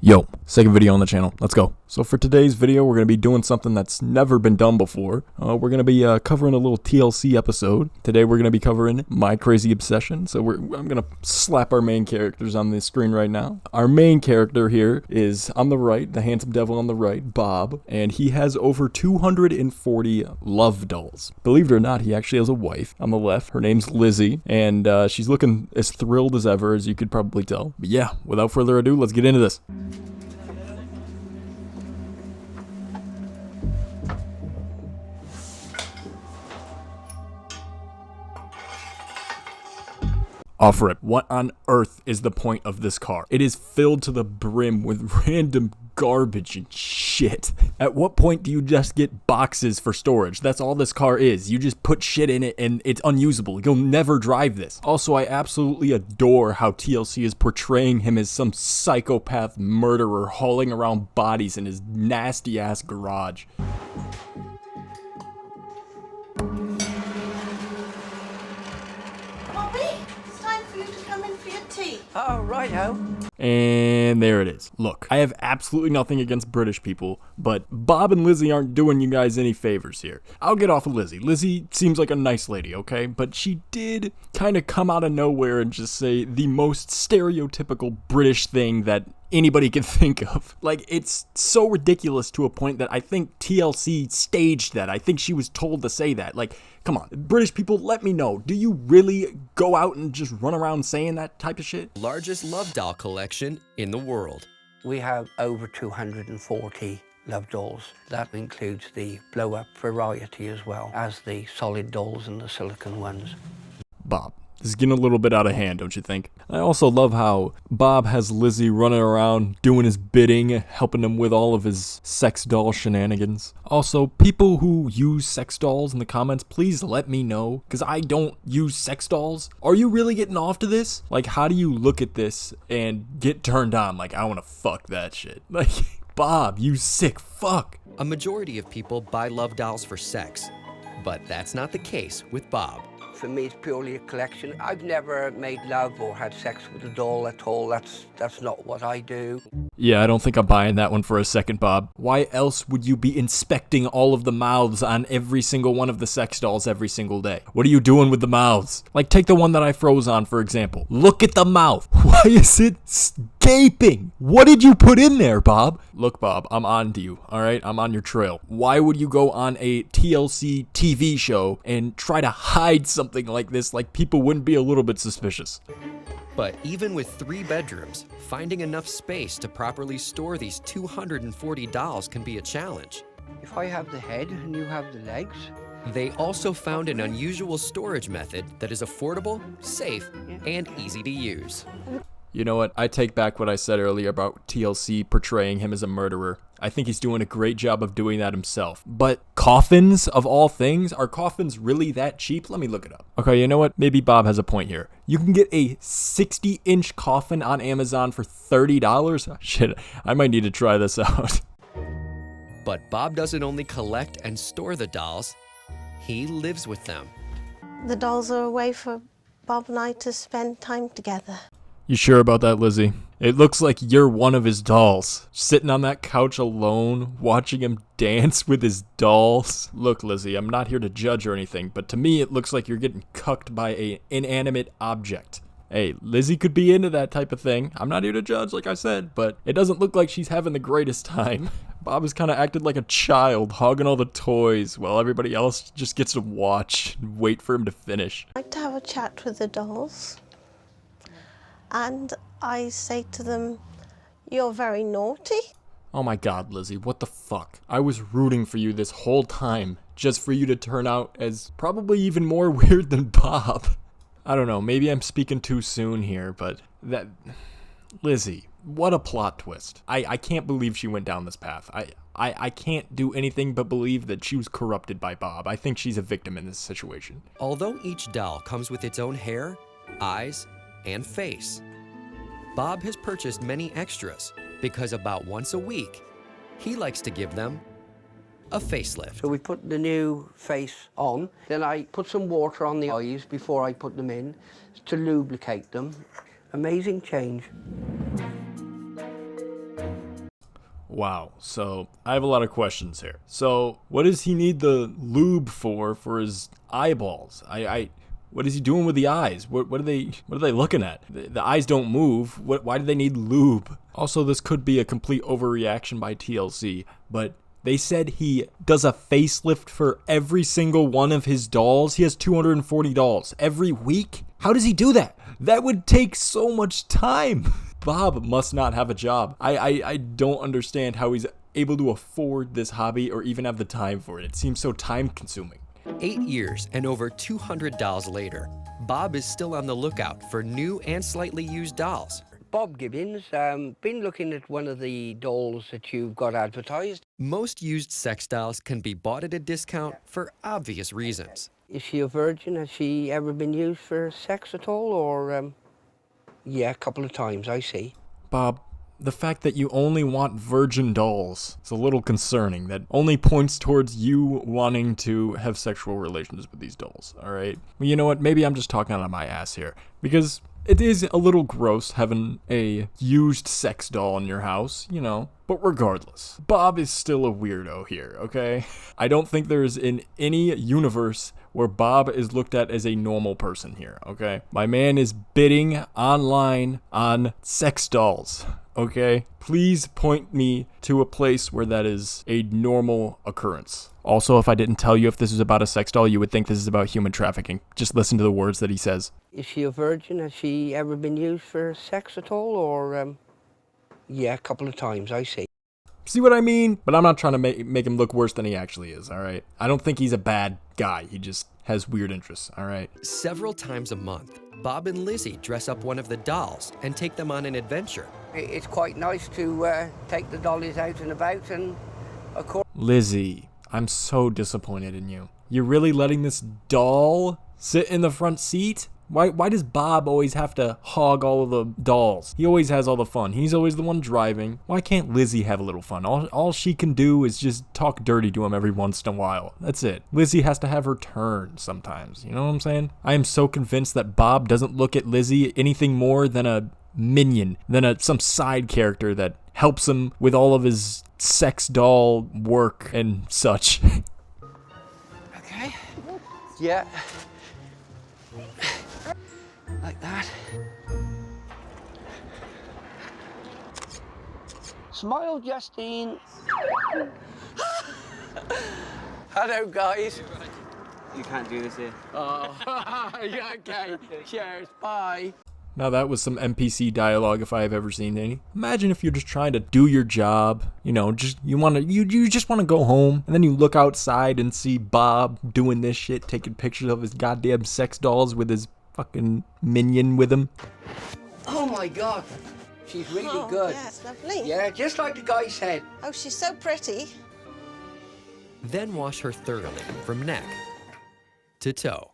Yo, second video on the channel. Let's go. So for today's video, we're going to be doing something that's never been done before. We're going to be covering a little TLC episode. Today we're going to be covering My Crazy Obsession. So I'm going to slap our main characters on the screen right now. Our main character here is on the right, the handsome devil on the right, Bob. And he has over 240 love dolls. Believe it or not, he actually has a wife on the left. Her name's Lizzie. And she's looking as thrilled as ever, as you could probably tell. But yeah, without further ado, let's get into this. Offer it. What on earth is the point of this car? It is filled to the brim with random garbage and shit. At what point do you just get boxes for storage? That's all this car is. You just put shit in it and it's unusable. You'll never drive this. Also, I absolutely adore how TLC is portraying him as some psychopath murderer hauling around bodies in his nasty ass garage. Oh, righto. And there it is. Look, I have absolutely nothing against British people, but Bob and Lizzie aren't doing you guys any favors here. I'll get off of Lizzie. Lizzie seems like a nice lady, okay? But she did kind of come out of nowhere and just say the most stereotypical British thing that anybody can think of. Like, it's so ridiculous to a point that I think TLC staged that. I think she was told to say that. Like, come on, British people, let me know. Do you really go out and just run around saying that type of shit? Largest love doll collection in the world. We have over 240 love dolls. That includes the blow-up variety as well as the solid dolls and the silicone ones. Bob, this is getting a little bit out of hand, don't you think? I also love how Bob has Lizzie running around doing his bidding, helping him with all of his sex doll shenanigans. Also, people who use sex dolls in the comments, please let me know, because I don't use sex dolls. Are you really getting off to this? Like, how do you look at this and get turned on? Like, I want to fuck that shit. Like, Bob, you sick fuck. A majority of people buy love dolls for sex, but that's not the case with Bob. For me, it's purely a collection. I've never made love or had sex with a doll at all. That's not what I do. Yeah, I don't think I'm buying that one for a second, Bob. Why else would you be inspecting all of the mouths on every single one of the sex dolls every single day? What are you doing with the mouths? Like, take the one that I froze on, for example. Look at the mouth. Why is it gaping? What did you put in there, Bob? Look, Bob, I'm on to you, all right? I'm on your trail. Why would you go on a TLC TV show and try to hide something like this like people wouldn't be a little bit suspicious? But even with 3 bedrooms, finding enough space to properly store these 240 dolls can be a challenge. If I have the head and you have the legs. They also found an unusual storage method that is affordable, safe, and easy to use. You know what? I take back what I said earlier about TLC portraying him as a murderer. I think he's doing a great job of doing that himself. But coffins, of all things, are coffins really that cheap? Let me look it up. Okay, you know what? Maybe Bob has a point here. You can get a 60-inch coffin on Amazon for $30? Shit, I might need to try this out. But Bob doesn't only collect and store the dolls, he lives with them. The dolls are a way for Bob and I to spend time together. You sure about that, Lizzie? It looks like you're one of his dolls, sitting on that couch alone, watching him dance with his dolls. Look, Lizzie, I'm not here to judge or anything, but to me it looks like you're getting cucked by an inanimate object. Hey, Lizzie could be into that type of thing. I'm not here to judge, like I said, but it doesn't look like she's having the greatest time. Bob has kind of acted like a child, hogging all the toys, while everybody else just gets to watch and wait for him to finish. I like to have a chat with the dolls. And I say to them, "You're very naughty." Oh my god, Lizzie, what the fuck? I was rooting for you this whole time, just for you to turn out as probably even more weird than Bob. I don't know, maybe I'm speaking too soon here, but that... Lizzie, what a plot twist. I can't believe she went down this path. I can't do anything but believe that she was corrupted by Bob. I think she's a victim in this situation. Although each doll comes with its own hair, eyes, and face, Bob has purchased many extras because about once a week, he likes to give them a facelift. So we put the new face on, then I put some water on the eyes before I put them in to lubricate them. Amazing change. Wow, so I have a lot of questions here. So, what does he need the lube for his eyeballs? What is he doing with the eyes? What are they looking at? The eyes don't move. Why do they need lube? Also, this could be a complete overreaction by TLC, but they said he does a facelift for every single one of his dolls. He has 240 dolls every week. How does he do that? That would take so much time. Bob must not have a job. I don't understand how he's able to afford this hobby or even have the time for it. It seems so time consuming. 8 years and over 200 dolls later, Bob is still on the lookout for new and slightly used dolls. Bob Gibbons, been looking at one of the dolls that you've got advertised. Most used sex dolls can be bought at a discount for obvious reasons. Is she a virgin? Has she ever been used for sex at all, or, yeah, a couple of times, I see. Bob, the fact that you only want virgin dolls is a little concerning. That only points towards you wanting to have sexual relations with these dolls, alright? Well, you know what? Maybe I'm just talking out of my ass here. Because it is a little gross having a used sex doll in your house, you know. But regardless, Bob is still a weirdo here, okay? I don't think there's in any universe where Bob is looked at as a normal person here, okay? My man is bidding online on sex dolls, okay? Please point me to a place where that is a normal occurrence. Also, if I didn't tell you if this is about a sex doll, you would think this is about human trafficking. Just listen to the words that he says. Is she a virgin? Has she ever been used for sex at all, or, yeah, a couple of times, I see. See what I mean? But I'm not trying to make him look worse than he actually is, alright? I don't think he's a bad guy. He just has weird interests, alright? Several times a month, Bob and Lizzie dress up one of the dolls and take them on an adventure. It's quite nice to take the dollies out and about, and of course... Lizzie, I'm so disappointed in you. You're really letting this doll sit in the front seat? Why does Bob always have to hog all of the dolls? He always has all the fun. He's always the one driving. Why can't Lizzie have a little fun? All she can do is just talk dirty to him every once in a while. That's it. Lizzie has to have her turn sometimes. You know what I'm saying? I am so convinced that Bob doesn't look at Lizzie anything more than a minion, than some side character that helps him with all of his sex doll work and such. Okay. Yeah. Like that. Smile, Justine. Hello, guys. You can't do this here. Oh, yeah, okay. Cheers. Bye. Now that was some NPC dialogue if I have ever seen any. Imagine if you're just trying to do your job, you know, you just want to go home, and then you look outside and see Bob doing this shit, taking pictures of his goddamn sex dolls with his fucking minion with him. Oh my God. She's really good. Yeah, it's lovely. Yeah, just like the guy said. Oh, she's so pretty. Then wash her thoroughly from neck to toe.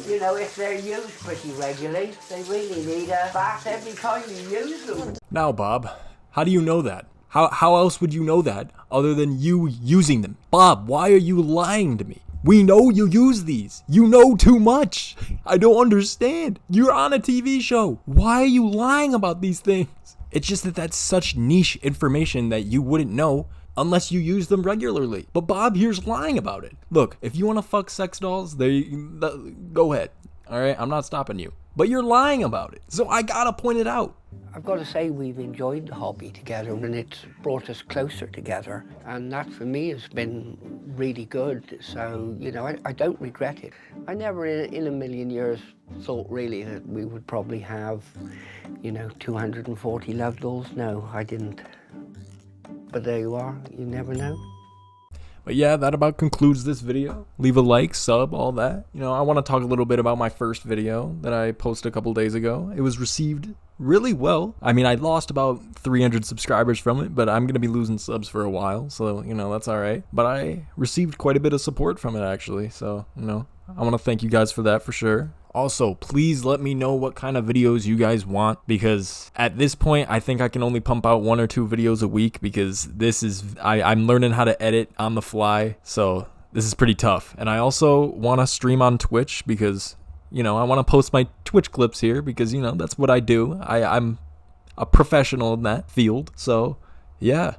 You know, if they're used pretty regularly, they really need a bath every time you use them. Now, Bob, how do you know that? How else would you know that other than you using them? Bob, why are you lying to me? We know you use these. You know too much. I don't understand. You're on a TV show. Why are you lying about these things? It's just that that's such niche information that you wouldn't know unless you use them regularly. But Bob here's lying about it. Look, if you want to fuck sex dolls, go ahead. All right, I'm not stopping you. But you're lying about it. So I gotta point it out. I've got to say we've enjoyed the hobby together, and it's brought us closer together. And that for me has been really good. So, you know, I don't regret it. I never in a million years thought really that we would probably have, you know, 240 love dolls. No, I didn't. But there you are, you never know. But yeah, that about concludes this video. Leave a like, sub, all that. You know, I want to talk a little bit about my first video that I posted a couple days ago. It was received really well. I mean, I lost about 300 subscribers from it, but I'm going to be losing subs for a while, so, you know, that's all right. But I received quite a bit of support from it, actually, so, you know, I want to thank you guys for that for sure. Also, please let me know what kind of videos you guys want, because at this point, I think I can only pump out 1 or 2 videos a week, because I'm learning how to edit on the fly, so this is pretty tough. And I also want to stream on Twitch, because, you know, I want to post my Twitch clips here, because, you know, that's what I do. I'm a professional in that field. So, yeah,